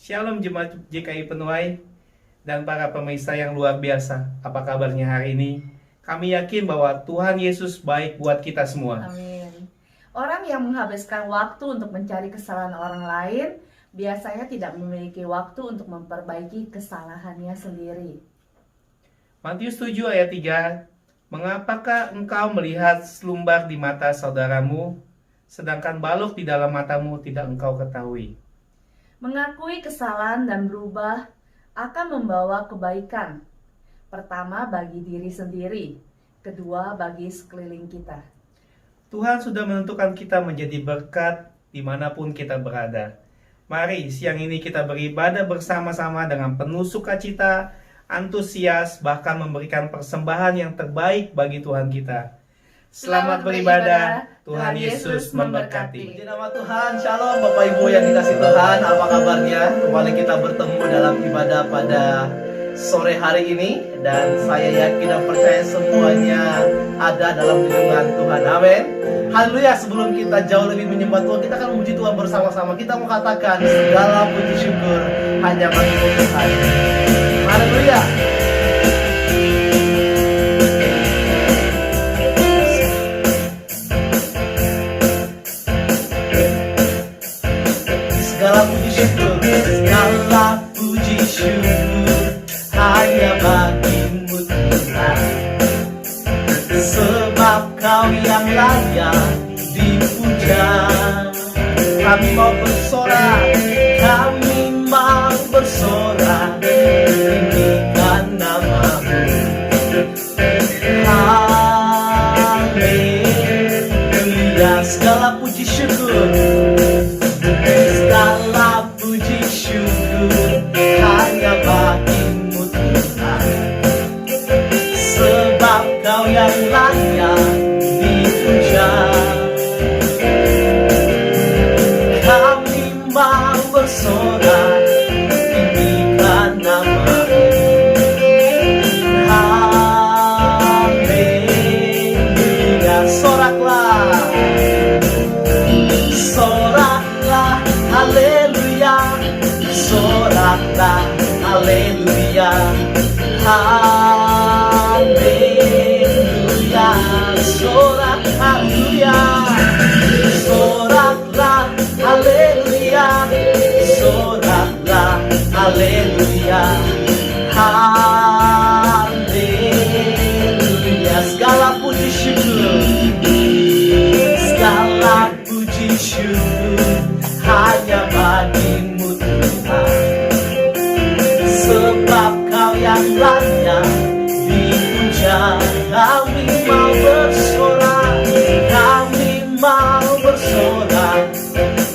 Shalom Jemaat JKI Penuai dan para pemirsa yang luar biasa. Apa kabarnya hari ini? Kami yakin bahwa Tuhan Yesus baik buat kita semua. Amin. Orang yang menghabiskan waktu untuk mencari kesalahan orang lain biasanya tidak memiliki waktu untuk memperbaiki kesalahannya sendiri. Matius 7 ayat 3. Mengapakah engkau melihat selumbar di mata saudaramu, sedangkan balok di dalam matamu tidak engkau ketahui? Mengakui kesalahan dan berubah akan membawa kebaikan. Pertama, bagi diri sendiri. Kedua, bagi sekeliling kita. Tuhan sudah menentukan kita menjadi berkat dimanapun kita berada. Mari siang ini kita beribadah bersama-sama dengan penuh sukacita, antusias, bahkan memberikan persembahan yang terbaik bagi Tuhan kita. Selamat beribadah, Tuhan Yesus memberkati. Puji nama Tuhan, shalom Bapak Ibu yang dikasih Tuhan, apa kabarnya? Kembali kita bertemu dalam ibadah pada sore hari ini. Dan saya yakin dan percaya semuanya ada dalam lindungan Tuhan, amin. Haleluya, sebelum kita jauh lebih menyembah Tuhan, kita akan memuji Tuhan bersama-sama. Kita mau katakan segala puji syukur hanya bagi Tuhan. Haleluya. Segala puji syukur hanya bagimu Tuhan, sebab Kau yang layak dipuja. Kami mau bersorak, kami mau bersorak, tinggikan nama-Mu. Haleluya, segala puji syukur, segala puji syukur hanya bagimu Tuhan, sebab Kau yang layak dipuja. Kami mau bersorak, tinggikan nama-Mu. Haleluya, soraklah, soraklah, haleluya, soraklah, haleluya, haleluya, sorak, haleluya, soraklah, haleluya, soraklah, haleluya, haleluya. Segala puji syukur, segala puji syukur hanya bagimu Tuhan, sebab Kau yang layak dipuja. Kami mau bersorak, kami mau bersorak,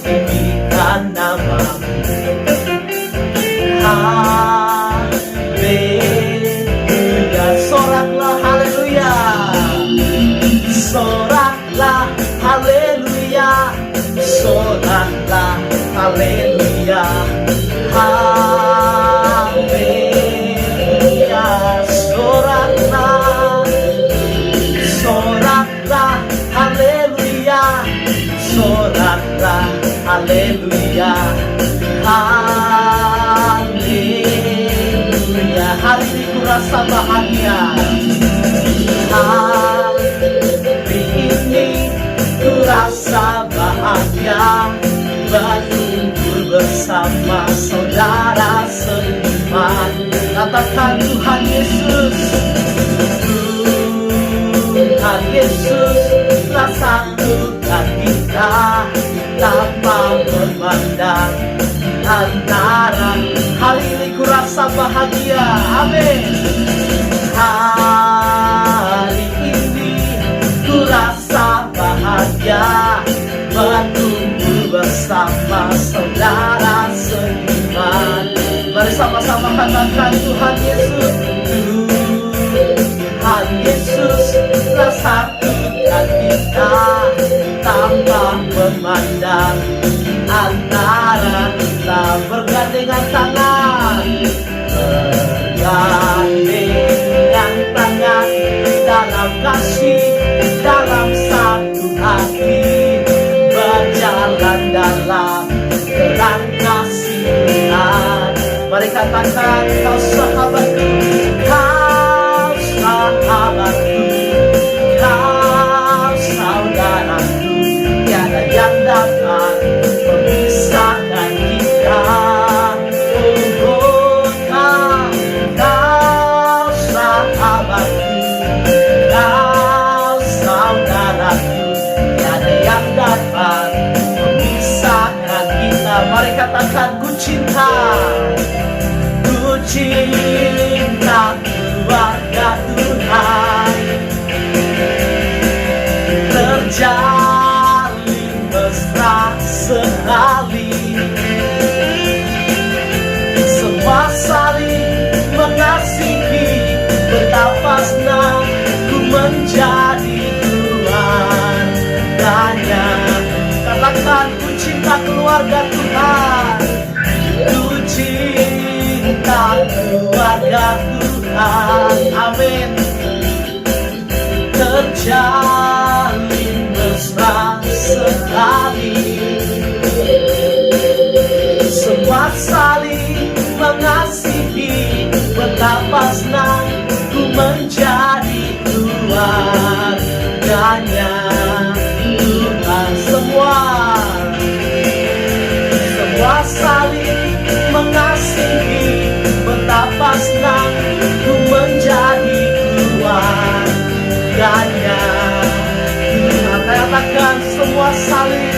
tinggikan nama-Mu. Haleluya, soraklah, haleluya, soraklah, haleluya, soraklah, haleluya, haleluya, soraklah, rasa bahagia. Hari ini ku rasa bahagia berkumpul bersama saudara seiman. Katakan Tuhan Yesus, Tuhan Yesus telah satukan kita tanpa memandang antara. Hari ini ku rasa bahagia, amin. Hari ini ku rasa bahagia berkumpul bersama saudara seiman. Mari sama-sama katakan Tuhan Yesus, Tuhan Yesus telah satukan kita tanpa memandang antara kita. Bergandengan tangan, bergandengan tangan dalam kasih, dalam satu hati, berjalan dalam terang kasih Tuhan. Mari katakan, kau sahabatku, kau sahabatku, kau saudaraku, tiada yang dapat memisahkan kita. Oh, kau sahabatku, kau saudaraku, tiada yang dapat memisahkan kita. Mari katakan, ku cinta keluarga Tuhan, terjalin mesra sekali, semua saling mengasihi, betapa senang ku menjadi keluarganya. Katakan, ku cinta keluarga Tuhan, ku cinta keluarga Tuhan, amin. Terjalin mesra sekali, semua saling mengasihi, betapa senang ku menjadi keluarganya Tuhan. Semua saling mengasihi, betapa senang ku menjadi keluarganya Tuhan. Katakan, semua saling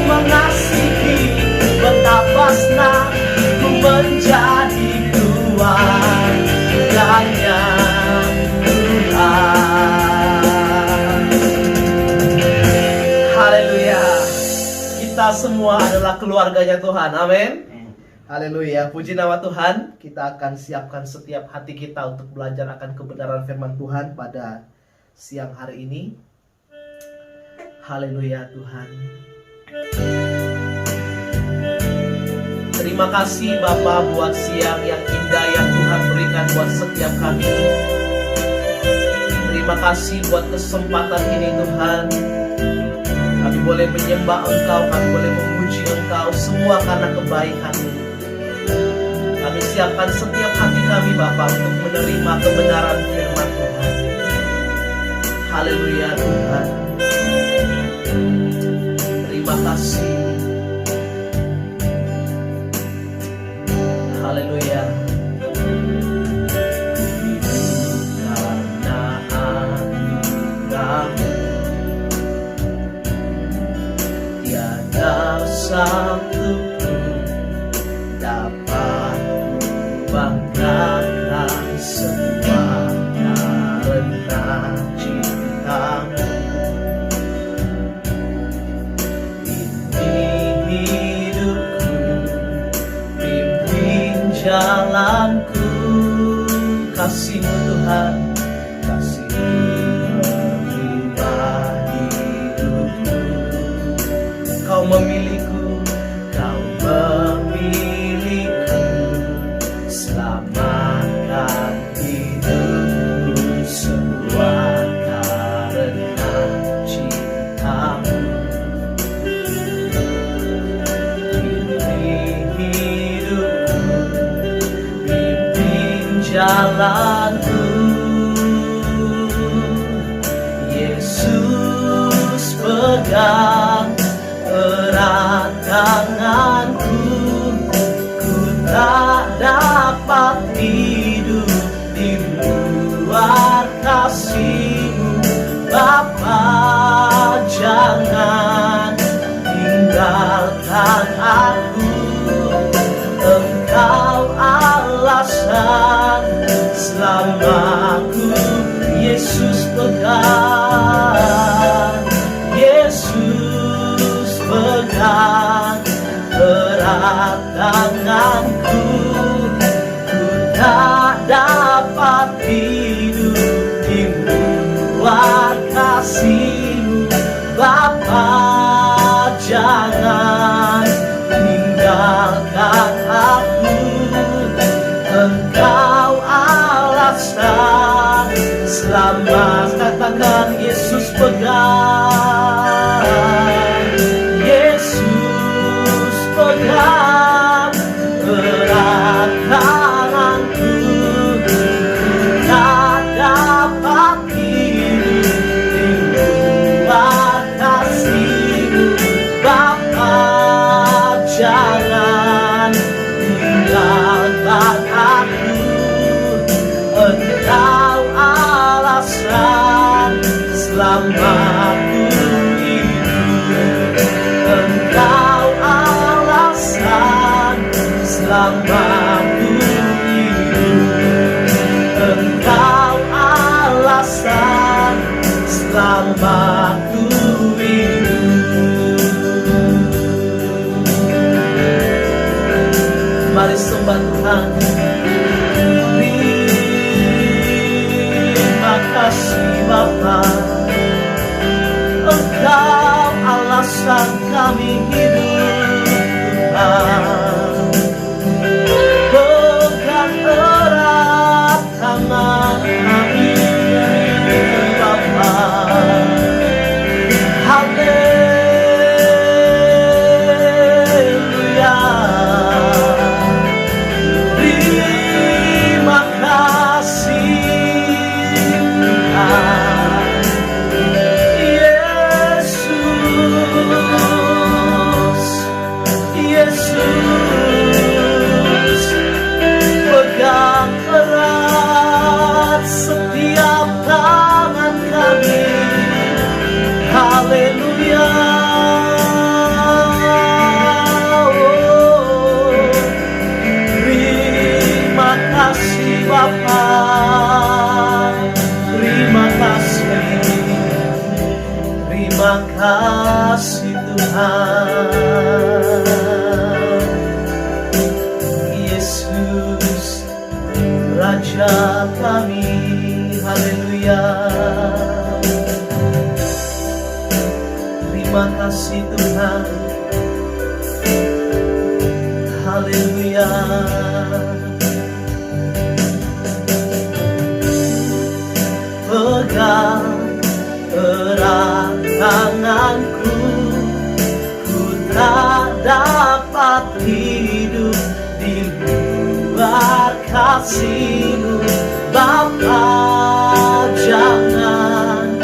mengasihi, betapa senang ku menjadi keluarganya Tuhan. Haleluya. Kita semua adalah keluarganya Tuhan, amin. Haleluya, puji nama Tuhan. Kita akan siapkan setiap hati kita untuk belajar akan kebenaran firman Tuhan pada siang hari ini. Haleluya Tuhan. Terima kasih Bapa buat siang yang indah yang Tuhan berikan buat setiap kami. Terima kasih buat kesempatan ini Tuhan. Kami boleh menyembah Engkau, kami boleh memuji Engkau, semua karena kebaikan-Mu. Kami siapkan setiap hati kami Bapa untuk menerima kebenaran firman Tuhan. Haleluya Tuhan. Terima kasih. Haleluya. Karena anugerah-Mu tiada satu pun dapat banggakan semua karena cinta-Mu. Ini hidupku, pimpin jalanku, kasih-Mu Tuhan, kasih-Mu mengubah hidupku. Kau memilihku, Kau memilihku, selamatkan hidupku semua karena cinta-Mu. Pilih hidupku, jalanku. Yesus pegang erat tanganku, ku tak dapat hidup di luar kasih-Mu. Bapa, jangan tinggalkan aku, Engkau alasan selamaku. Yesus pegang, Yesus pegang erat tanganku, ku tak dapat hidup di luar kasih-Mu. Bapa, jangan tinggalkan aku, Engkau alasan selamat. Katakan Yesus pegang, Yesus pegang erat tanganku, ku tak dapat hidup di luar kasih-Mu. Bapa, jangan tinggalkan aku, Engkau alasan selamaku hidup. Engkau alasan selamaku hidup. Engkau alasan selamaku hidup. Mari sembah Tuhan. Terima kasih Bapa, Engkau alasan kami hidup. Tuhan, pegang erat tangan kami Bapa. Haleluya. Terima kasih Tuhan. Yesus, pegang erat setiap tangan kami. Haleluya. Oh, terima kasih Bapa, terima kasih, terima kasih Tuhan. Yesus, Raja kami. Haleluya. Terima kasih Tuhan. Haleluya. Pegang erat tanganku, ku tak dapat hidup di luar kasih-Mu. Bapa, jangan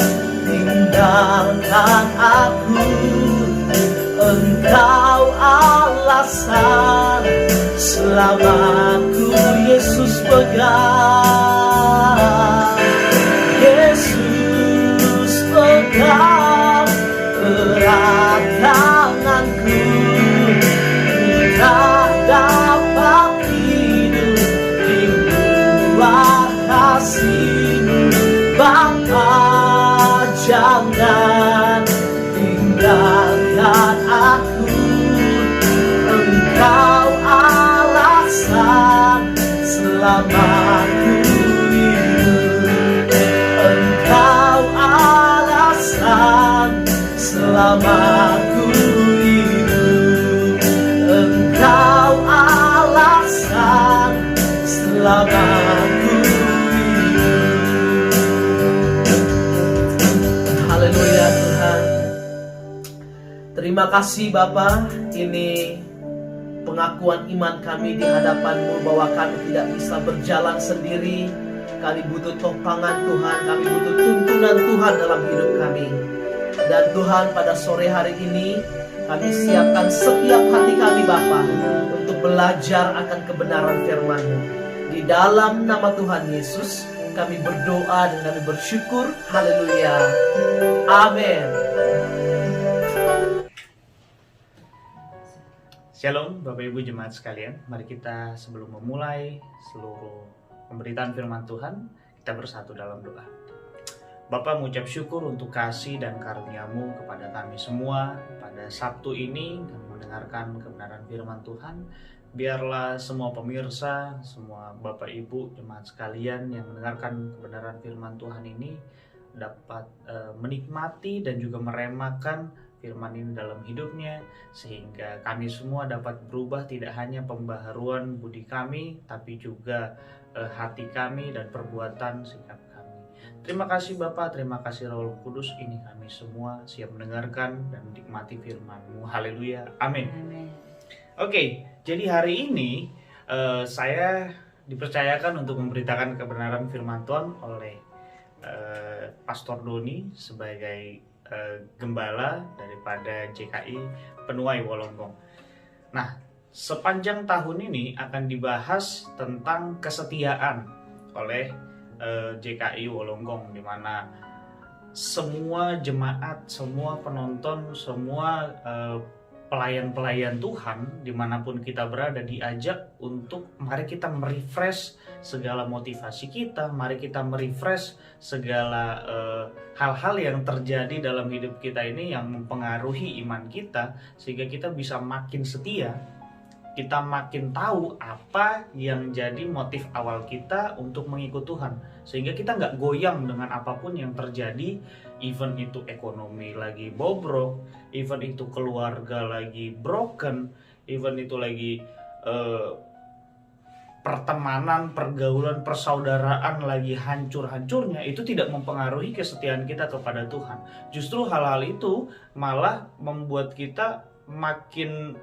tinggalkan aku, Engkau alasan selamaku. Yesus pegang, Yesus pegang erat tanganku, ku tak dapat hidup di luar kasih-Mu. Bapa, jangan tinggalkan aku, Engkau alasan selamaku hidup. Engkau alasan selamaku hidup. Engkau alasan selamaku hidup. Haleluya Tuhan. Terima kasih Bapa, ini pengakuan iman kami di hadapan-Mu bahwa kami tidak bisa berjalan sendiri. Kami butuh topangan Tuhan, kami butuh tuntunan Tuhan dalam hidup kami. Dan Tuhan, pada sore hari ini kami siapkan setiap hati kami Bapa untuk belajar akan kebenaran firman-Mu. Di dalam nama Tuhan Yesus kami berdoa dan kami bersyukur. Haleluya. Amin. Shalom Bapak Ibu Jemaat sekalian. Mari kita sebelum memulai seluruh pemberitaan firman Tuhan, kita bersatu dalam doa. Bapa, mengucap syukur untuk kasih dan karunia-Mu kepada kami semua. Pada Sabtu ini kami mendengarkan kebenaran firman Tuhan. Biarlah semua pemirsa, semua Bapak Ibu jemaat sekalian yang mendengarkan kebenaran firman Tuhan ini dapat menikmati dan juga meremakan firman ini dalam hidupnya, sehingga kami semua dapat berubah, tidak hanya pembaharuan budi kami, tapi juga hati kami dan perbuatan sikap kami. Terima kasih Bapa, terima kasih Roh Kudus. Ini kami semua siap mendengarkan dan menikmati firman-Mu. Haleluya, amin. Oke, jadi hari ini saya dipercayakan untuk memberitakan kebenaran firman Tuhan oleh Pastor Doni sebagai gembala daripada JKI Penuai Wolonggong. Nah, sepanjang tahun ini akan dibahas tentang kesetiaan oleh JKI Wolonggong, di mana semua jemaat, semua penonton, semua pelayan-pelayan Tuhan dimanapun kita berada diajak untuk mari kita merefresh segala motivasi kita, mari kita merefresh segala hal-hal yang terjadi dalam hidup kita ini yang mempengaruhi iman kita, sehingga kita bisa makin setia, kita makin tahu apa yang jadi motif awal kita untuk mengikut Tuhan, sehingga kita nggak goyang dengan apapun yang terjadi. Even itu ekonomi lagi bobrok, even itu keluarga lagi broken, even itu lagi pertemanan, pergaulan, persaudaraan lagi hancur-hancurnya, itu tidak mempengaruhi kesetiaan kita kepada Tuhan. Justru hal-hal itu malah membuat kita makin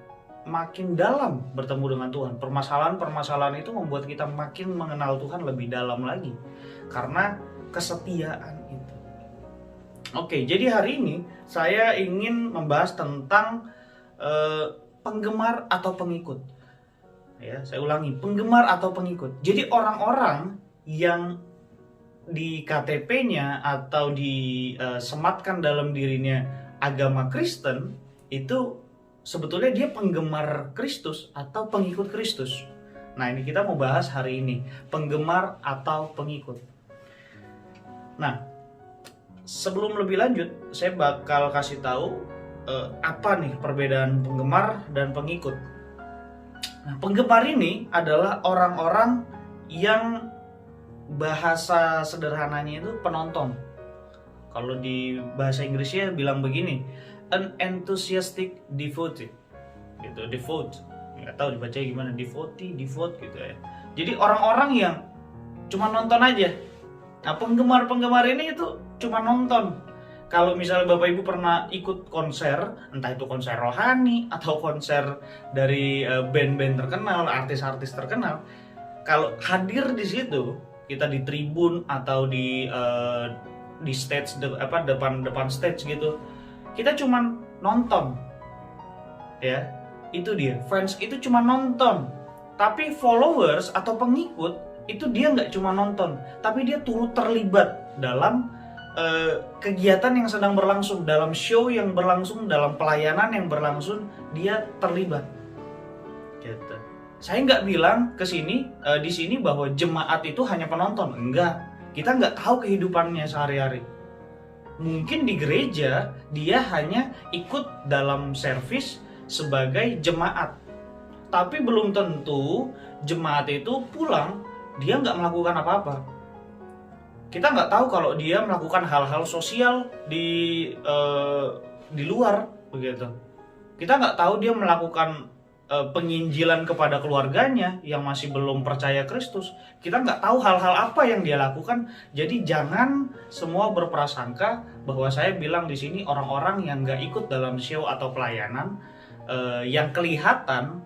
dalam bertemu dengan Tuhan. Permasalahan-permasalahan itu membuat kita makin mengenal Tuhan lebih dalam lagi karena kesetiaan itu. Oke, jadi hari ini saya ingin membahas tentang penggemar atau pengikut. Ya, saya ulangi, penggemar atau pengikut. Jadi orang-orang yang di KTP-nya atau disematkan dalam dirinya agama Kristen, itu sebetulnya dia penggemar Kristus atau pengikut Kristus. Nah, ini kita mau bahas hari ini, penggemar atau pengikut. Nah, sebelum lebih lanjut, saya bakal kasih tahu apa nih perbedaan penggemar dan pengikut. Nah, penggemar ini adalah orang-orang yang bahasa sederhananya itu penonton. Kalau di bahasa Inggrisnya bilang begini, an enthusiastic devotee, gitu, devote. Nggak tahu dibacanya gimana, devote gitu ya. Jadi orang-orang yang cuma nonton aja. Nah, penggemar ini itu cuma nonton. Kalau misalnya Bapak Ibu pernah ikut konser, entah itu konser rohani atau konser dari band-band terkenal, artis-artis terkenal, kalau hadir di situ, kita di tribun atau di stage depan stage gitu, kita cuma nonton. Ya, itu dia. Fans itu cuma nonton. Tapi followers atau pengikut itu dia nggak cuma nonton, tapi dia turut terlibat dalam kegiatan yang sedang berlangsung, dalam show yang berlangsung, dalam pelayanan yang berlangsung, dia terlibat. Gitu. Saya nggak bilang di sini bahwa jemaat itu hanya penonton, enggak. Kita nggak tahu kehidupannya sehari-hari. Mungkin di gereja dia hanya ikut dalam servis sebagai jemaat, tapi belum tentu jemaat itu pulang dia nggak melakukan apa-apa. Kita nggak tahu kalau dia melakukan hal-hal sosial di luar begitu. Kita nggak tahu dia melakukan penginjilan kepada keluarganya yang masih belum percaya Kristus. Kita nggak tahu hal-hal apa yang dia lakukan. Jadi jangan semua berprasangka bahwa saya bilang di sini orang-orang yang nggak ikut dalam show atau pelayanan yang kelihatan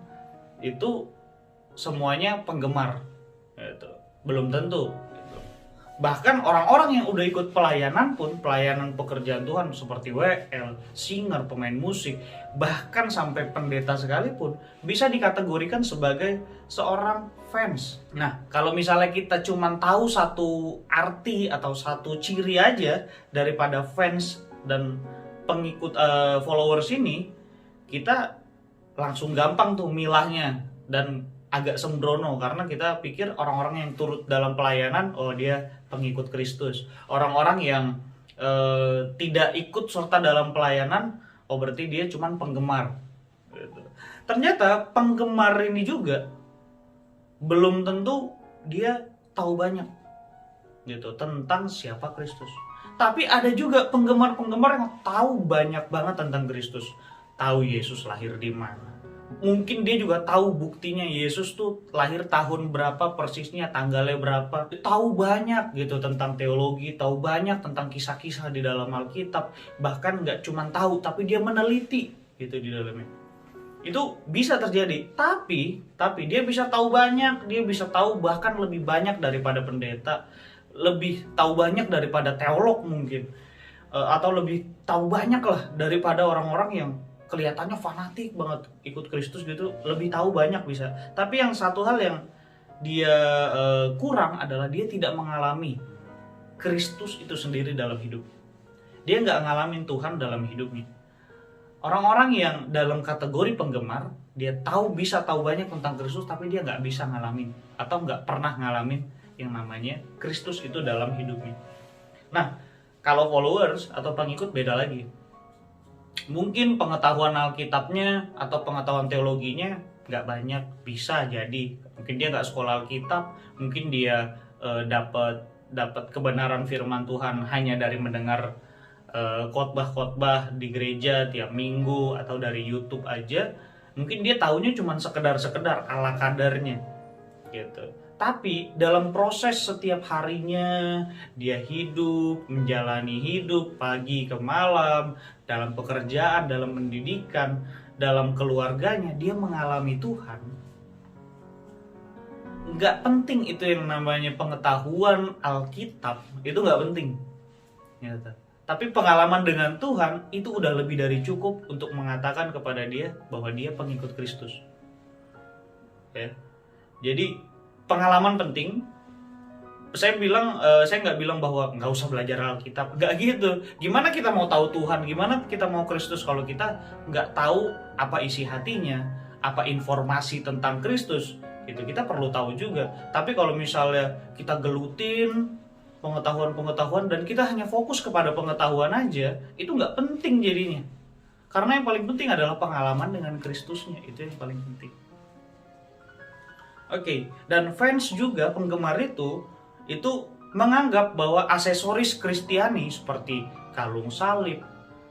itu semuanya penggemar gitu. Belum tentu gitu. Bahkan orang-orang yang udah ikut pelayanan pun, pelayanan pekerjaan Tuhan seperti WL, singer, pemain musik, bahkan sampai pendeta sekalipun bisa dikategorikan sebagai seorang fans. Nah, kalau misalnya kita cuma tahu satu arti atau satu ciri aja daripada fans dan pengikut followers ini, kita langsung gampang tuh milahnya dan agak sembrono karena kita pikir orang-orang yang turut dalam pelayanan, oh dia pengikut Kristus. Orang-orang yang tidak ikut serta dalam pelayanan, oh berarti dia cuman penggemar gitu. Ternyata penggemar ini juga belum tentu dia tahu banyak gitu tentang siapa Kristus. Tapi ada juga penggemar-penggemar yang tahu banyak banget tentang Kristus. Tahu Yesus lahir di mana. Mungkin dia juga tahu buktinya Yesus tuh lahir tahun berapa persisnya, tanggalnya berapa. Tahu banyak gitu tentang teologi, tahu banyak tentang kisah-kisah di dalam Alkitab. Bahkan nggak cuma tahu, tapi dia meneliti gitu di dalamnya. Itu bisa terjadi, tapi dia bisa tahu banyak, dia bisa tahu bahkan lebih banyak daripada pendeta, lebih tahu banyak daripada teolog mungkin, atau lebih tahu banyak lah daripada orang-orang yang kelihatannya fanatik banget ikut Kristus gitu, lebih tahu banyak bisa. Tapi yang satu hal yang dia kurang adalah dia tidak mengalami Kristus itu sendiri dalam hidup. Dia nggak ngalamin Tuhan dalam hidupnya. Orang-orang yang dalam kategori penggemar, dia bisa tahu banyak tentang Kristus, tapi dia nggak bisa ngalamin atau nggak pernah ngalamin yang namanya Kristus itu dalam hidupnya. Nah, kalau followers atau pengikut beda lagi. Mungkin pengetahuan Alkitabnya atau pengetahuan teologinya nggak banyak, bisa jadi. Mungkin dia nggak sekolah Alkitab, mungkin dia dapat kebenaran firman Tuhan hanya dari mendengar khotbah-khotbah di gereja tiap minggu atau dari YouTube aja. Mungkin dia taunya cuma sekedar ala kadarnya gitu. Tapi dalam proses setiap harinya dia hidup, menjalani hidup pagi ke malam, dalam pekerjaan, dalam pendidikan, dalam keluarganya, dia mengalami Tuhan. Nggak penting itu yang namanya pengetahuan Alkitab, itu nggak penting. Gitu. Tapi pengalaman dengan Tuhan itu udah lebih dari cukup untuk mengatakan kepada dia bahwa dia pengikut Kristus. Ya. Jadi pengalaman penting. Saya nggak bilang bahwa nggak usah belajar Alkitab, nggak gitu. Gimana kita mau tahu Tuhan? Gimana kita mau Kristus kalau kita nggak tahu apa isi hatinya, apa informasi tentang Kristus? Gitu kita perlu tahu juga. Tapi kalau misalnya kita gelutin pengetahuan dan kita hanya fokus kepada pengetahuan aja, itu nggak penting jadinya. Karena yang paling penting adalah pengalaman dengan Kristusnya, itu yang paling penting. Oke, dan fans juga, penggemar itu menganggap bahwa aksesoris Kristiani seperti kalung salib,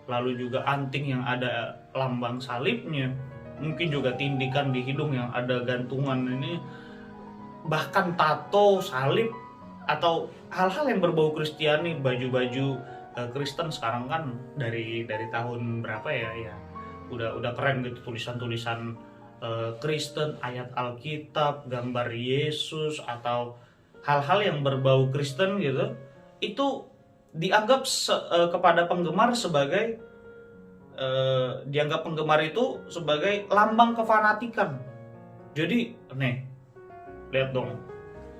lalu juga anting yang ada lambang salibnya, mungkin juga tindikan di hidung yang ada gantungan ini, bahkan tato salib atau hal-hal yang berbau Kristiani, baju-baju Kristen sekarang kan dari tahun berapa ya udah keren gitu, tulisan-tulisan Kristen, ayat Alkitab, gambar Yesus atau hal-hal yang berbau Kristen gitu, itu dianggap kepada penggemar sebagai dianggap penggemar itu sebagai lambang kefanatikan. Jadi nih, lihat dong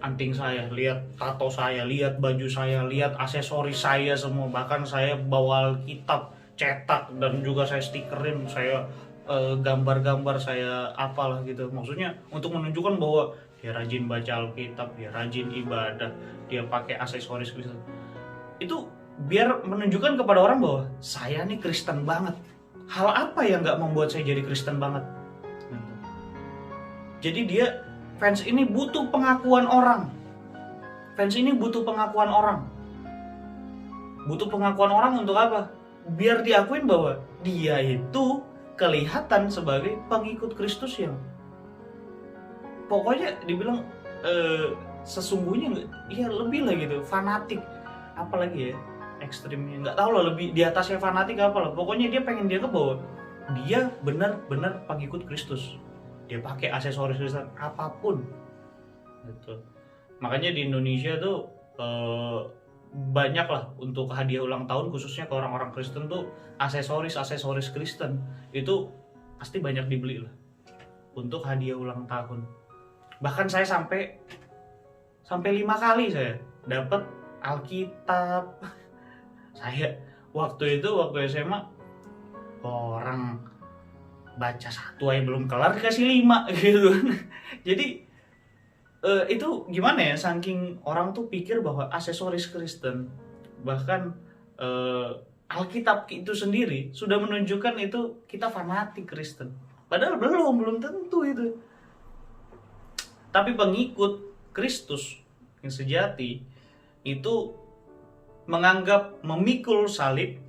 anting saya, lihat tato saya, lihat baju saya, lihat aksesoris saya semua, bahkan saya bawa Alkitab cetak dan juga saya stikerin, saya gambar-gambar, saya apalah gitu. Maksudnya untuk menunjukkan bahwa dia rajin baca Alkitab, dia rajin ibadah, dia pakai aksesoris Kristen. Itu biar menunjukkan kepada orang bahwa saya nih Kristen banget. Hal apa yang gak membuat saya jadi Kristen banget? Jadi fans ini butuh pengakuan orang. Fans ini butuh pengakuan orang. Butuh pengakuan orang untuk apa? Biar diakuin bahwa dia itu kelihatan sebagai pengikut Kristus yang pokoknya dibilang sesungguhnya ya lebih lah gitu, fanatik apalagi ya, ekstrimnya nggak tahu lah, lebih di atasnya fanatik apalah, pokoknya dia pengen dianggap bahwa dia benar-benar pengikut Kristus dia pakai aksesoris Kristen apapun gitu. Makanya di Indonesia tuh banyak lah untuk hadiah ulang tahun, khususnya ke orang-orang Kristen tuh aksesoris Kristen itu pasti banyak dibeli lah untuk hadiah ulang tahun. Bahkan saya sampai 5 kali saya dapat Alkitab. Saya waktu SMA, orang baca 1 aja belum kelar dikasih 5 gitu. Jadi itu gimana ya, saking orang tuh pikir bahwa aksesoris Kristen, bahkan Alkitab itu sendiri sudah menunjukkan itu kita fanatik Kristen. Padahal belum tentu itu. Tapi pengikut Kristus yang sejati itu menganggap memikul salib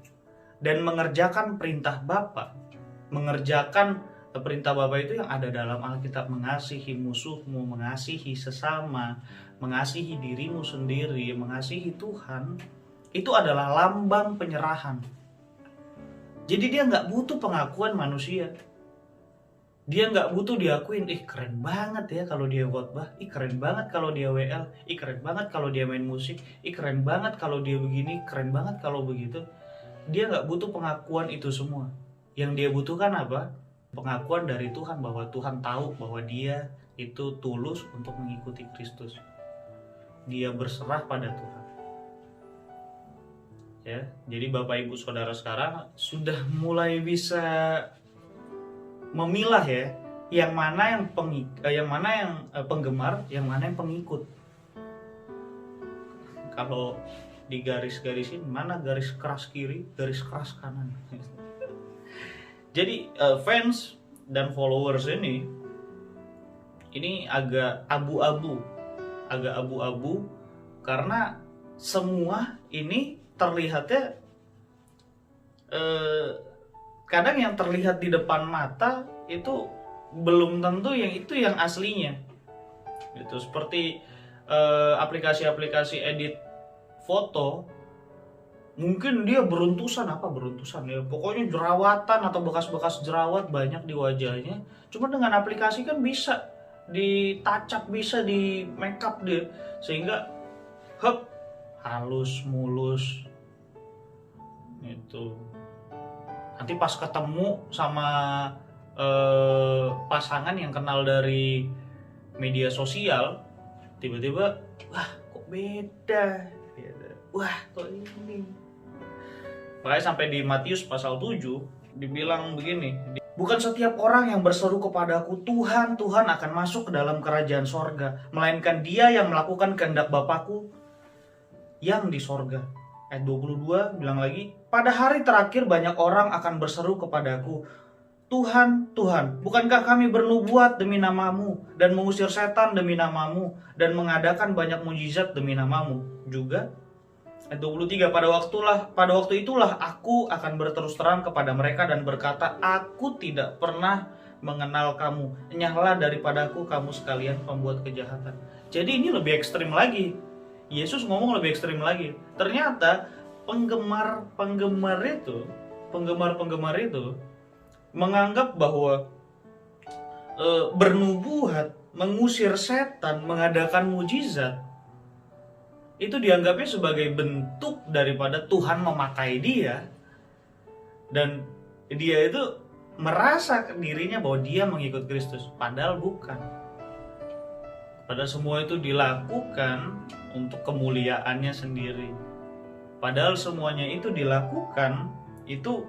dan mengerjakan perintah Bapa. Mengerjakan perintah Bapa itu yang ada dalam Alkitab, mengasihi musuhmu, mengasihi sesama, mengasihi dirimu sendiri, mengasihi Tuhan, itu adalah lambang penyerahan. Jadi dia nggak butuh pengakuan manusia. Dia nggak butuh diakuin, keren banget ya kalau dia khotbah, keren banget kalau dia WL, keren banget kalau dia main musik, keren banget kalau dia begini, keren banget kalau begitu. Dia nggak butuh pengakuan itu semua. Yang dia butuhkan apa? Pengakuan dari Tuhan, bahwa Tuhan tahu bahwa dia itu tulus untuk mengikuti Kristus. Dia berserah pada Tuhan. Ya, jadi Bapak Ibu Saudara sekarang sudah mulai bisa memilah ya, yang mana yang penggemar, yang mana yang pengikut. Kalau di garis-garisin, mana garis keras kiri, garis keras kanan. Jadi fans dan followers ini agak abu-abu karena semua ini terlihatnya kadang yang terlihat di depan mata itu belum tentu yang aslinya. Gitu, seperti aplikasi-aplikasi edit foto. Mungkin dia beruntusan ya, pokoknya jerawatan atau bekas-bekas jerawat banyak di wajahnya. Cuma dengan aplikasi kan bisa ditacap, bisa di make up dia, sehingga halus mulus itu. Nanti pas ketemu sama pasangan yang kenal dari media sosial, tiba-tiba wah kok beda, wah kok ini. Makanya sampai di Matius pasal 7 dibilang begini, bukan setiap orang yang berseru kepadaku Tuhan, Tuhan akan masuk ke dalam kerajaan sorga, melainkan dia yang melakukan kehendak Bapakku yang di sorga. Ayat 22 bilang lagi, pada hari terakhir banyak orang akan berseru kepadaku, Tuhan, Tuhan, bukankah kami bernubuat demi namamu dan mengusir setan demi namamu dan mengadakan banyak mujizat demi namamu juga? Ayat 23, pada waktu itulah aku akan berterus terang kepada mereka dan berkata, aku tidak pernah mengenal kamu, enyahlah daripadaku kamu sekalian pembuat kejahatan. Jadi ini lebih ekstrim lagi. Yesus ngomong lebih ekstrim lagi. Ternyata penggemar itu menganggap bahwa bernubuat, mengusir setan, mengadakan mujizat itu dianggapnya sebagai bentuk daripada Tuhan memakai dia, dan dia itu merasa dirinya bahwa dia mengikut Kristus, padahal bukan. Padahal semua itu dilakukan untuk kemuliaannya sendiri. Padahal semuanya itu dilakukan itu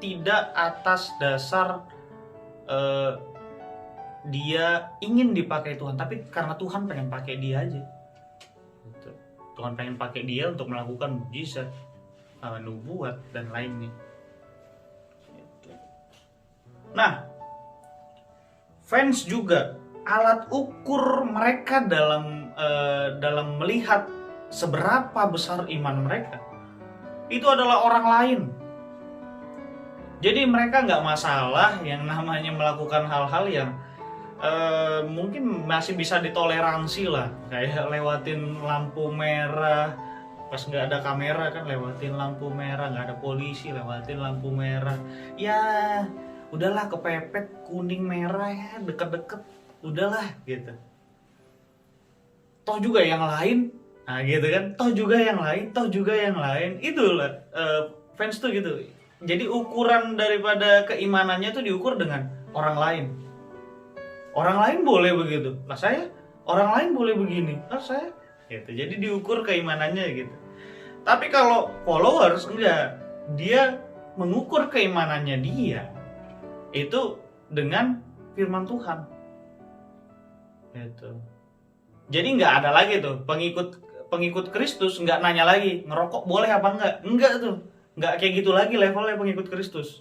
tidak atas dasar dia ingin dipakai Tuhan, tapi karena Tuhan pengen pakai dia aja. Tuhan pengen pakai dia untuk melakukan mujizat, nubuat dan lainnya. Nah, fans juga alat ukur mereka dalam melihat seberapa besar iman mereka itu adalah orang lain. Jadi mereka nggak masalah yang namanya melakukan hal-hal yang mungkin masih bisa ditoleransi lah, kayak lewatin lampu merah pas nggak ada kamera kan, lewatin lampu merah, nggak ada polisi lewatin lampu merah, ya udahlah kepepet kuning merah ya deket-deket, udahlah gitu. Toh juga yang lain, nah gitu kan, toh juga yang lain, itulah fans tuh gitu. Jadi ukuran daripada keimanannya tuh diukur dengan orang lain. Orang lain boleh begitu, lah saya, orang lain boleh begini, lah saya, gitu. Jadi diukur keimanannya gitu. Tapi kalau followers enggak, dia mengukur keimanannya dia itu dengan firman Tuhan. Gitu. Jadi nggak ada lagi tuh pengikut Kristus nggak nanya lagi ngerokok boleh apa enggak tuh. Nggak kayak gitu lagi levelnya pengikut Kristus.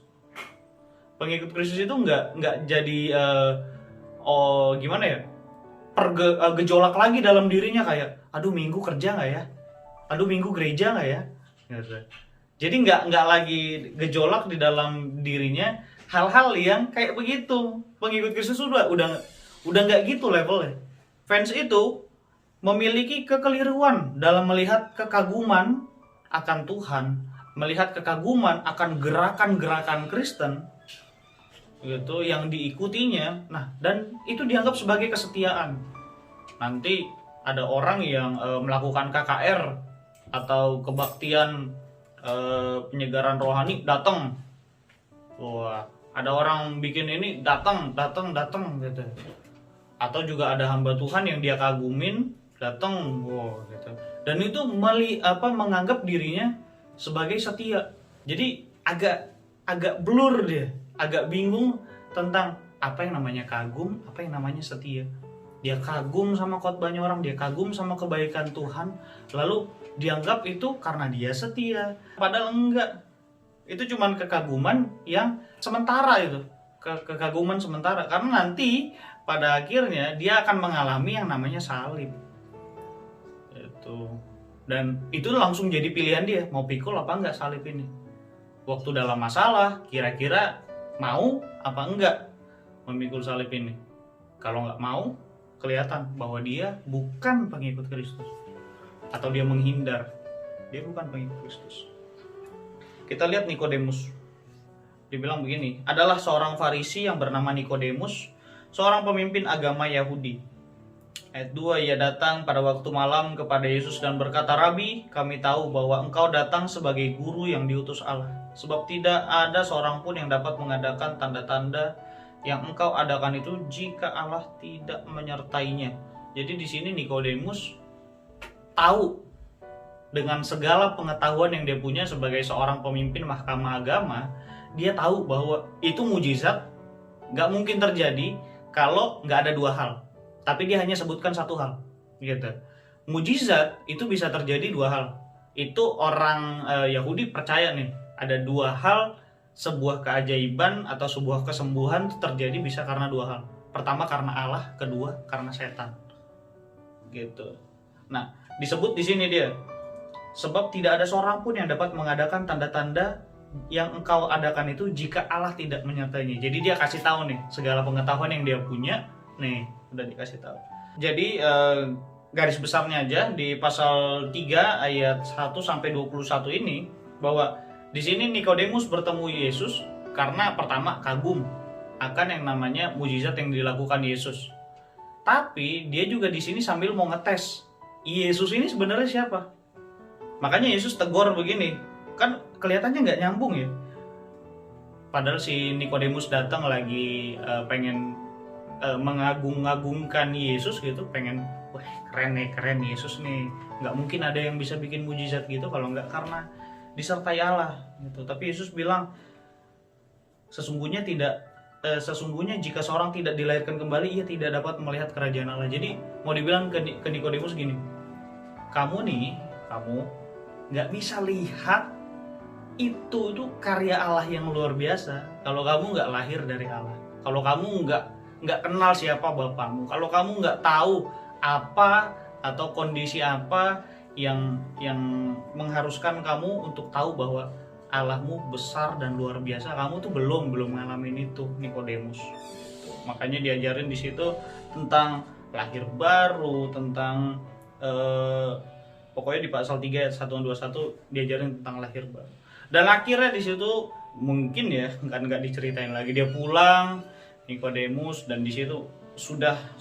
Pengikut Kristus itu nggak jadi gimana ya, gejolak lagi dalam dirinya kayak aduh minggu kerja nggak ya, aduh minggu gereja nggak ya, gitu. Jadi nggak lagi gejolak di dalam dirinya hal-hal yang kayak begitu. Pengikut Kristus udah nggak gitu levelnya. Fans itu memiliki kekeliruan dalam melihat kekaguman akan Tuhan, melihat kekaguman akan gerakan-gerakan Kristen gitu yang diikutinya. Nah, dan itu dianggap sebagai kesetiaan. Nanti ada orang yang melakukan KKR atau kebaktian penyegaran rohani datang. Wah, ada orang bikin ini datang gitu. Atau juga ada hamba Tuhan yang dia kagumin datang, wow gitu. Dan itu menganggap dirinya sebagai setia. Jadi agak blur dia, agak bingung tentang apa yang namanya kagum, apa yang namanya setia. Dia kagum sama khotbahnya orang, dia kagum sama kebaikan Tuhan, lalu dianggap itu karena dia setia. Padahal enggak. Itu cuman kekaguman yang sementara itu. Kekaguman sementara, karena nanti pada akhirnya dia akan mengalami yang namanya salib. Dan itu langsung jadi pilihan dia, mau pikul apa enggak salib ini. Waktu dalam masalah, kira-kira mau apa enggak memikul salib ini. Kalau enggak mau, kelihatan bahwa dia bukan pengikut Kristus. Atau dia menghindar, dia bukan pengikut Kristus. Kita lihat Nikodemus. Dibilang begini, adalah seorang Farisi yang bernama Nikodemus, seorang pemimpin agama Yahudi. Ayat 2, ia datang pada waktu malam kepada Yesus dan berkata, Rabi, kami tahu bahwa engkau datang sebagai guru yang diutus Allah. Sebab tidak ada seorang pun yang dapat mengadakan tanda-tanda yang engkau adakan itu jika Allah tidak menyertainya. Jadi di sini Nikodemus tahu dengan segala pengetahuan yang dia punya sebagai seorang pemimpin mahkamah agama, dia tahu bahwa itu mujizat gak mungkin terjadi kalau gak ada dua hal. Tapi dia hanya sebutkan satu hal, gitu. Mujizat itu bisa terjadi dua hal. Itu orang Yahudi percaya nih, ada dua hal, sebuah keajaiban atau sebuah kesembuhan itu terjadi bisa karena dua hal. Pertama karena Allah, kedua karena setan. Gitu. Nah, disebut di sini dia, sebab tidak ada seorang pun yang dapat mengadakan tanda-tanda yang engkau adakan itu jika Allah tidak menyertainya. Jadi dia kasih tahu nih segala pengetahuan yang dia punya, nih udah dikasih tahu. Jadi garis besarnya aja di pasal 3 ayat 1 sampai 21 ini bahwa di sini Nikodemus bertemu Yesus karena pertama kagum akan yang namanya mujizat yang dilakukan Yesus. Tapi dia juga di sini sambil mau ngetes Yesus ini sebenarnya siapa. Makanya Yesus tegur begini, kan kelihatannya nggak nyambung ya. Padahal si Nikodemus datang lagi pengen mengagung-agungkan Yesus gitu, pengen wah keren Yesus nih, nggak mungkin ada yang bisa bikin mujizat gitu kalau nggak karena disertai Allah gitu. Tapi Yesus bilang sesungguhnya jika seorang tidak dilahirkan kembali ia tidak dapat melihat kerajaan Allah. Jadi mau dibilang ke Nikodemus gini, kamu nggak bisa lihat itu karya Allah yang luar biasa kalau kamu nggak lahir dari Allah, kalau kamu nggak kenal siapa Bapakmu, kalau kamu nggak tahu apa atau kondisi apa yang mengharuskan kamu untuk tahu bahwa Allahmu besar dan luar biasa, kamu tuh belum ngalamin itu, Nikodemus. Makanya diajarin di situ tentang lahir baru, tentang pokoknya di pasal 3 ayat 1 dan 21 diajarin tentang lahir baru. Dan akhirnya di situ mungkin ya kan nggak diceritain lagi, dia pulang Nikodemus, dan di situ sudah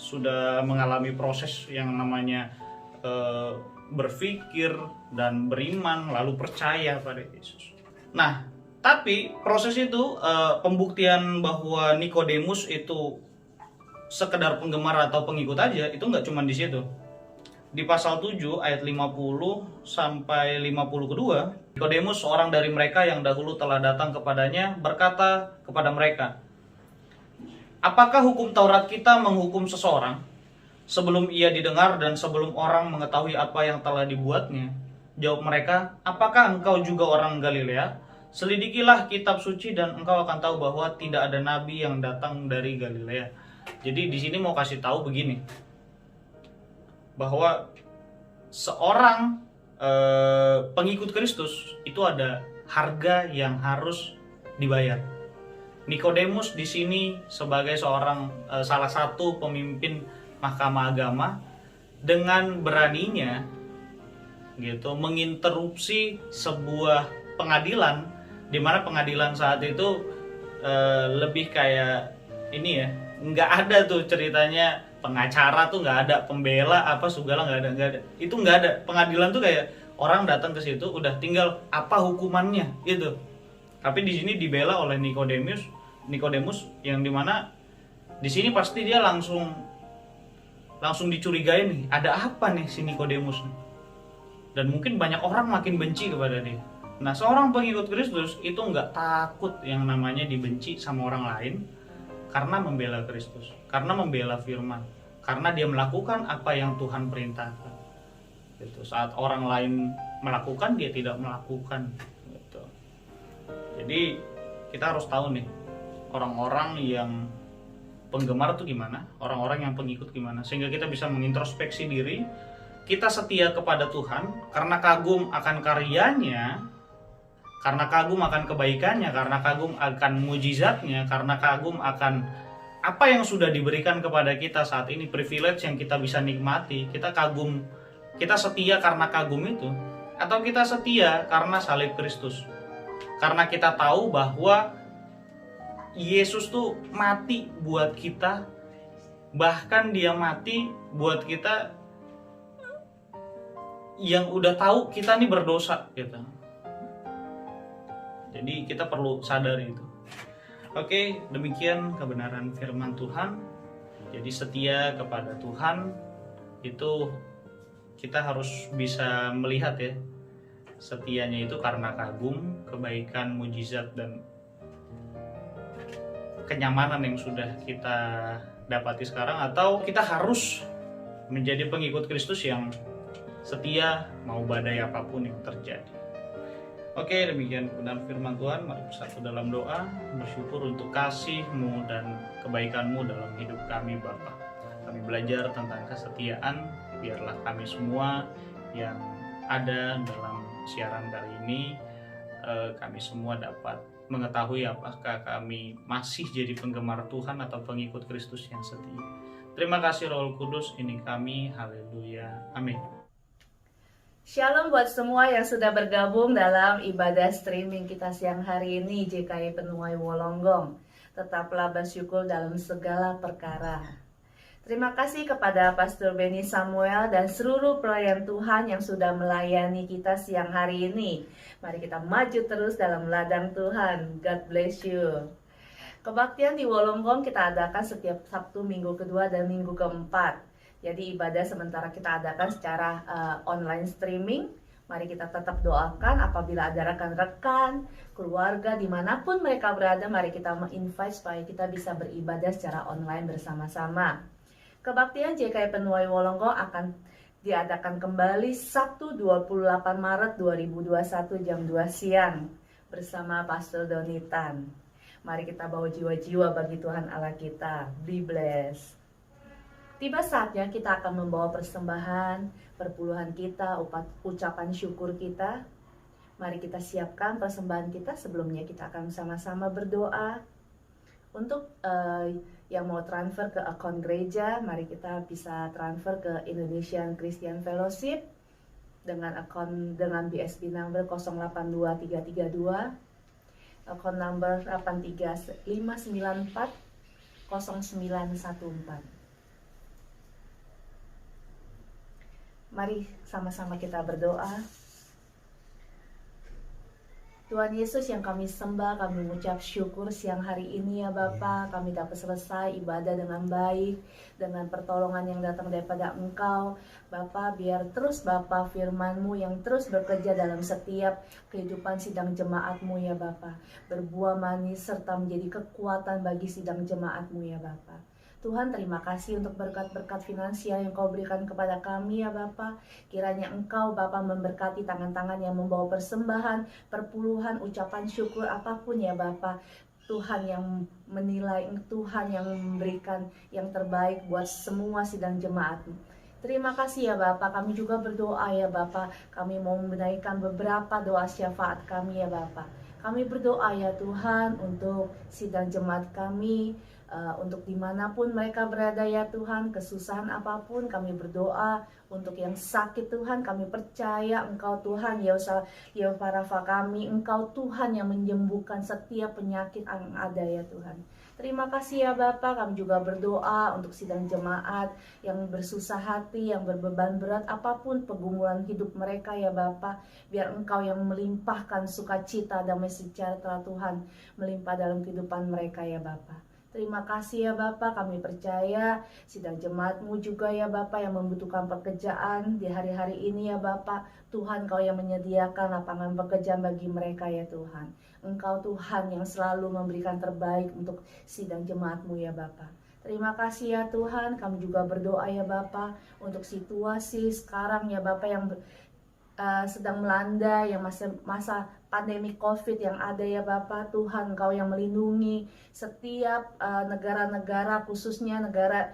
mengalami proses yang namanya berpikir dan beriman lalu percaya pada Yesus. Nah, tapi proses itu pembuktian bahwa Nikodemus itu sekedar penggemar atau pengikut aja itu nggak cuma di situ. Di pasal 7 ayat 50 sampai 52, Nikodemus, seorang dari mereka yang dahulu telah datang kepadanya, berkata kepada mereka, "Apakah hukum Taurat kita menghukum seseorang sebelum ia didengar dan sebelum orang mengetahui apa yang telah dibuatnya?" Jawab mereka, "Apakah engkau juga orang Galilea? Selidikilah kitab suci dan engkau akan tahu bahwa tidak ada nabi yang datang dari Galilea." Jadi di sini mau kasih tahu begini, bahwa seorang pengikut Kristus itu ada harga yang harus dibayar. Nikodemus di sini sebagai seorang salah satu pemimpin mahkamah agama dengan beraninya gitu menginterupsi sebuah pengadilan, di mana pengadilan saat itu lebih kayak ini ya, nggak ada tuh ceritanya pengacara tuh, nggak ada pembela apa segala, nggak ada itu, nggak ada. Pengadilan tuh kayak orang datang ke situ udah tinggal apa hukumannya itu. Tapi di sini dibela oleh Nikodemus yang dimana di sini pasti dia langsung dicurigai nih, ada apa nih si Nikodemus, dan mungkin banyak orang makin benci kepada dia. Nah, seorang pengikut Kristus itu nggak takut yang namanya dibenci sama orang lain, karena membela Kristus, karena membela firman, karena dia melakukan apa yang Tuhan perintahkan. Gitu. Saat orang lain melakukan, dia tidak melakukan. Gitu. Jadi kita harus tahu nih, orang-orang yang penggemar itu gimana, orang-orang yang pengikut gimana, sehingga kita bisa mengintrospeksi diri. Kita setia kepada Tuhan karena kagum akan karyanya, karena kagum akan kebaikannya, karena kagum akan mujizatnya, karena kagum akan apa yang sudah diberikan kepada kita saat ini, privilege yang kita bisa nikmati. Kita kagum, kita setia karena kagum itu, atau kita setia karena salib Kristus, karena kita tahu bahwa Yesus tuh mati buat kita, bahkan dia mati buat kita yang udah tahu kita nih berdosa gitu. Jadi kita perlu sadar itu. Oke, demikian kebenaran firman Tuhan. Jadi setia kepada Tuhan itu kita harus bisa melihat ya, setianya itu karena kagum, kebaikan, mujizat, dan kenyamanan yang sudah kita dapati sekarang, atau kita harus menjadi pengikut Kristus yang setia mau badai apapun yang terjadi. Oke, demikian kebenaran firman Tuhan. Mari bersatu dalam doa, bersyukur untuk kasih-Mu dan kebaikan-Mu dalam hidup kami, Bapa. Kami belajar tentang kesetiaan. Biarlah kami semua yang ada dalam siaran kali ini, kami semua dapat mengetahui apakah kami masih jadi penggemar Tuhan atau pengikut Kristus yang setia. Terima kasih Roh Kudus, ini kami. Haleluya. Amin. Shalom buat semua yang sudah bergabung dalam ibadah streaming kita siang hari ini, JKI Penuai Wolonggong. Tetaplah bersyukur dalam segala perkara. Terima kasih kepada Pastor Benny Samuel dan seluruh pelayan Tuhan yang sudah melayani kita siang hari ini. Mari kita maju terus dalam ladang Tuhan. God bless you. Kebaktian di Wolonggong kita adakan setiap Sabtu, minggu kedua dan minggu keempat. Jadi ibadah sementara kita adakan secara online streaming. Mari kita tetap doakan apabila ada rekan-rekan, keluarga, dimanapun mereka berada, mari kita menginvite supaya kita bisa beribadah secara online bersama-sama. Kebaktian JKI Penuai Wolonggong akan diadakan kembali Sabtu 28 Maret 2021 jam 2 siang bersama Pastor Donitan. Mari kita bawa jiwa-jiwa bagi Tuhan Allah kita. Be blessed. Tiba saatnya kita akan membawa persembahan, perpuluhan kita, ucapan syukur kita. Mari kita siapkan persembahan kita. Sebelumnya kita akan sama-sama berdoa. Untuk yang mau transfer ke akun gereja, mari kita bisa transfer ke Indonesian Christian Fellowship dengan BSB number 082332 Account number 835940914. Mari sama-sama kita berdoa. Tuhan Yesus yang kami sembah, kami mengucap syukur siang hari ini ya Bapa, kami dapat selesai ibadah dengan baik, dengan pertolongan yang datang daripada Engkau. Bapa, biar terus Bapa firman-Mu yang terus bekerja dalam setiap kehidupan sidang jemaat-Mu ya Bapa, berbuah manis serta menjadi kekuatan bagi sidang jemaat-Mu ya Bapa. Tuhan, terima kasih untuk berkat-berkat finansial yang Kau berikan kepada kami ya Bapa. Kiranya Engkau Bapa memberkati tangan-tangan yang membawa persembahan, perpuluhan, ucapan syukur apapun ya Bapa. Tuhan yang menilai, Tuhan yang memberikan yang terbaik buat semua sidang jemaat. Terima kasih ya Bapa, kami juga berdoa ya Bapa. Kami mau menaikkan beberapa doa syafaat kami ya Bapa. Kami berdoa ya Tuhan untuk sidang jemaat kami, untuk dimanapun mereka berada ya Tuhan, kesusahan apapun kami berdoa. Untuk yang sakit Tuhan, kami percaya Engkau Tuhan ya Rafa kami, Engkau Tuhan yang menyembuhkan setiap penyakit yang ada ya Tuhan. Terima kasih ya Bapa, kami juga berdoa untuk sidang jemaat yang bersusah hati, yang berbeban berat, apapun pergumulan hidup mereka ya Bapa, biar Engkau yang melimpahkan sukacita, damai sejahtera Tuhan, melimpah dalam kehidupan mereka ya Bapa. Terima kasih ya Bapa, kami percaya sidang jemaat-Mu juga ya Bapa yang membutuhkan pekerjaan di hari-hari ini ya Bapa. Tuhan, Kau yang menyediakan lapangan pekerjaan bagi mereka ya Tuhan. Engkau Tuhan yang selalu memberikan terbaik untuk sidang jemaat-Mu ya Bapa. Terima kasih ya Tuhan, kami juga berdoa ya Bapa untuk situasi sekarang ya Bapa yang sedang melanda, yang masa pandemi COVID yang ada ya Bapa. Tuhan, Kau yang melindungi setiap negara-negara, khususnya negara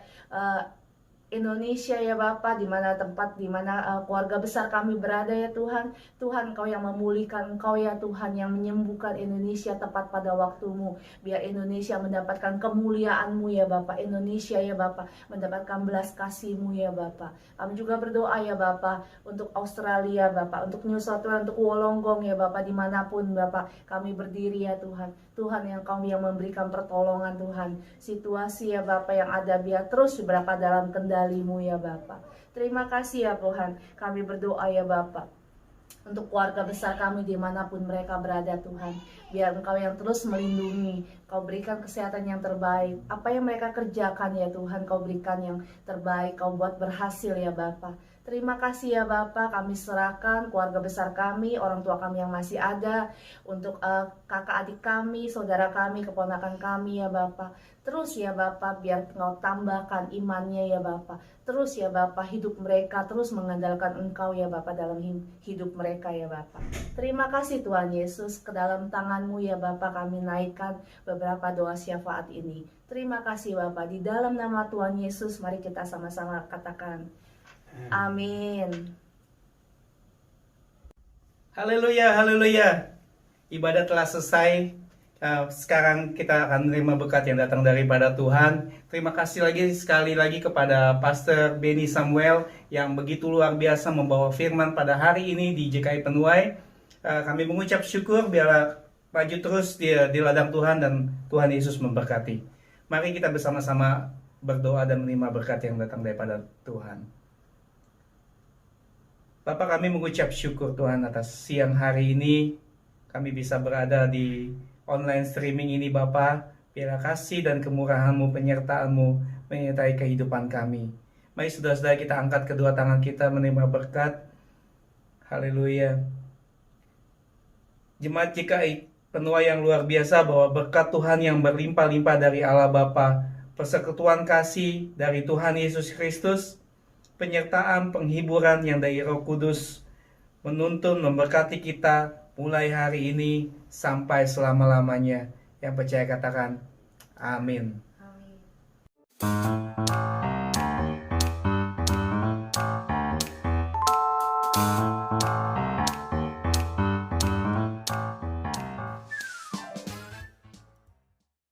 Indonesia ya Bapa, di mana tempat di mana keluarga besar kami berada ya Tuhan. Tuhan, Kau yang memulihkan, Engkau ya Tuhan yang menyembuhkan Indonesia tepat pada waktu-Mu. Biar Indonesia mendapatkan kemuliaan-Mu ya Bapa. Indonesia ya Bapa mendapatkan belas kasih-Mu ya Bapa. Kami juga berdoa ya Bapa untuk Australia Bapa, untuk New South Wales, untuk Wollongong ya Bapa, dimanapun Bapa kami berdiri ya Tuhan. Tuhan yang Kau yang memberikan pertolongan Tuhan. Situasi ya Bapa yang ada biar terus berada dalam kendali-Mu ya Bapa. Terima kasih ya Tuhan. Kami berdoa ya Bapa untuk keluarga besar kami dimanapun mereka berada Tuhan. Biar Engkau yang terus melindungi, Kau berikan kesehatan yang terbaik. Apa yang mereka kerjakan ya Tuhan, Kau berikan yang terbaik, Kau buat berhasil ya Bapa. Terima kasih ya Bapa, kami serahkan keluarga besar kami, orang tua kami yang masih ada, untuk kakak adik kami, saudara kami, keponakan kami ya Bapa. Terus ya Bapa, biar Engkau tambahkan imannya ya Bapa. Terus ya Bapa, hidup mereka terus mengandalkan Engkau ya Bapa dalam hidup mereka ya Bapa. Terima kasih Tuhan Yesus, ke dalam tangan-Mu ya Bapa kami naikkan beberapa doa syafaat ini. Terima kasih Bapa, di dalam nama Tuhan Yesus mari kita sama-sama katakan amin. Haleluya, haleluya. Ibadah telah selesai. Sekarang kita akan menerima berkat yang datang daripada Tuhan. Terima kasih sekali lagi kepada Pastor Benny Samuel yang begitu luar biasa membawa firman pada hari ini di JKI Penuai. Kami mengucap syukur, biar maju terus di ladang Tuhan dan Tuhan Yesus memberkati. Mari kita bersama-sama berdoa dan menerima berkat yang datang daripada Tuhan. Bapak, kami mengucap syukur Tuhan atas siang hari ini. Kami bisa berada di online streaming ini Bapak. Biarlah kasih dan kemurahan-Mu, penyertaan-Mu menyertai kehidupan kami. Mari saudara-saudara kita angkat kedua tangan kita menerima berkat. Haleluya. Jemaat JKI Penuai yang luar biasa, bahwa berkat Tuhan yang berlimpah-limpah dari Allah Bapa, persekutuan kasih dari Tuhan Yesus Kristus, penyertaan penghiburan yang dari Roh Kudus menuntun memberkati kita mulai hari ini sampai selama-lamanya. Yang percaya katakan amin. Amin.